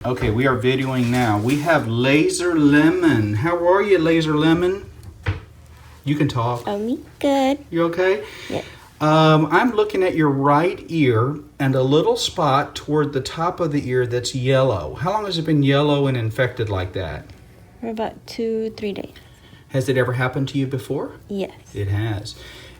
Okay, we are videoing now. We have Laser Lemon. How are you, Laser Lemon? You can talk. Me good. You okay? Yeah. I'm looking at your right ear and a little spot toward the top of the ear that's yellow. How long has it been yellow and infected like that? For about 2-3 days. Has it ever happened to you before? Yes. It has.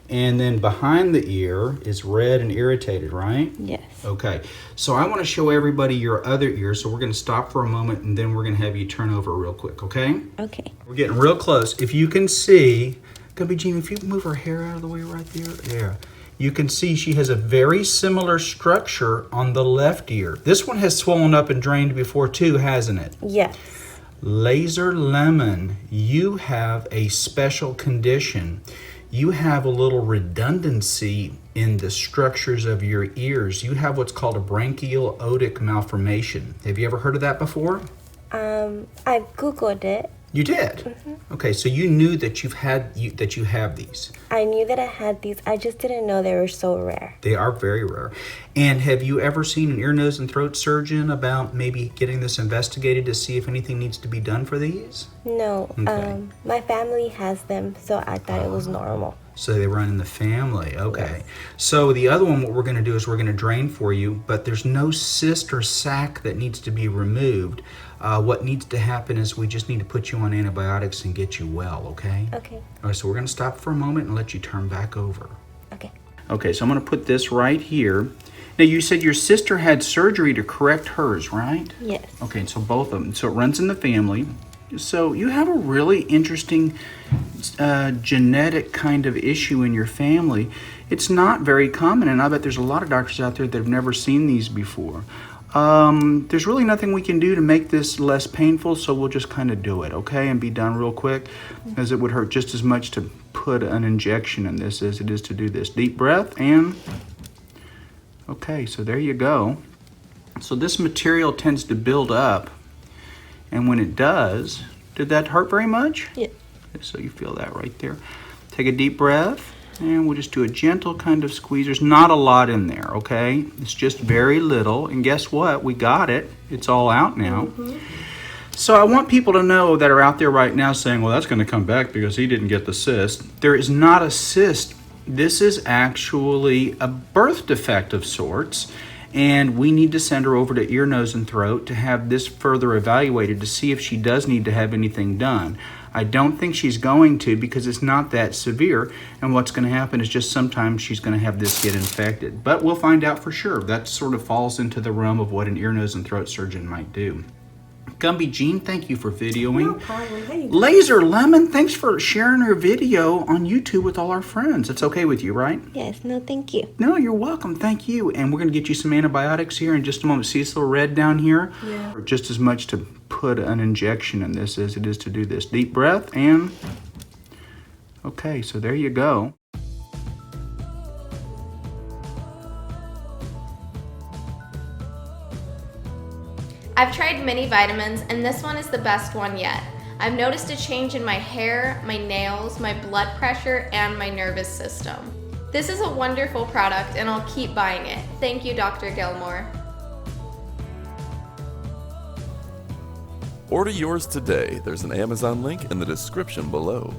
And then behind the ear is red and irritated, right? Yes. Okay. So I want to show everybody your other ear, so we're going to stop for a moment and then we're going to have you turn over real quick, okay? Okay. We're getting real close. If you can see, Gubby Jean, if you move her hair out of the way right there, you can see she has a very similar structure on the left ear. This one has swollen up and drained before too, hasn't it? Yes. Laser Lemon, you have a special condition. You have a little redundancy in the structures of your ears. You have what's called a branchial otic malformation. Have you ever heard of that before? I Googled it. You did? Mm-hmm. Okay, so you knew that you have these. I knew that I had these. I just didn't know they were so rare. They are very rare. And have you ever seen an ear, nose, and throat surgeon about maybe getting this investigated to see if anything needs to be done for these? No. Okay. My family has them, so I thought it was normal. So they run in the family. Okay. Yes. So the other one, what we're going to do is we're going to drain for you, but there's no cyst or sac that needs to be removed. What needs to happen is we just need to put you on antibiotics and get you well, okay? Okay. All right, so we're going to stop for a moment and let you turn back over. Okay. Okay, so I'm going to put this right here. Now, you said your sister had surgery to correct hers, right? Yes. Okay, so both of them. So it runs in the family. So you have a really interesting genetic kind of issue in your family. It's not very common, and I bet there's a lot of doctors out there that have never seen these before. There's really nothing we can do to make this less painful, so we'll just kind of do it, okay, and be done real quick, as it would hurt just as much to put an injection in this as it is to do this. Deep breath, and okay, so there you go. So this material tends to build up, and when it does, did that hurt very much? Yeah. So you feel that right there. Take a deep breath, and we'll just do a gentle kind of squeeze. There's not a lot in there, okay? It's just very little, and guess what? We got it. It's all out now. Mm-hmm. So I want people to know that are out there right now saying, well, that's going to come back because he didn't get the cyst. There is not a cyst. This is actually a birth defect of sorts, and we need to send her over to ear, nose, and throat to have this further evaluated to see if she does need to have anything done. I don't think she's going to because it's not that severe, and what's going to happen is just sometimes she's going to have this get infected. But we'll find out for sure. That sort of falls into the realm of what an ear, nose, and throat surgeon might do. Gumby Jean, thank you for videoing. No problem. Hey. Laser Lemon, thanks for sharing her video on YouTube with all our friends. It's okay with you, right? Yes. No, thank you. No, you're welcome. Thank you. And we're going to get you some antibiotics here in just a moment. See this little red down here? Yeah. Just as much to put an injection in this as it is to do this. Deep breath, and okay, so there you go. I've tried many vitamins, and this one is the best one yet. I've noticed a change in my hair, my nails, my blood pressure, and my nervous system. This is a wonderful product, and I'll keep buying it. Thank you, Dr. Gilmore. Order yours today. There's an Amazon link in the description below.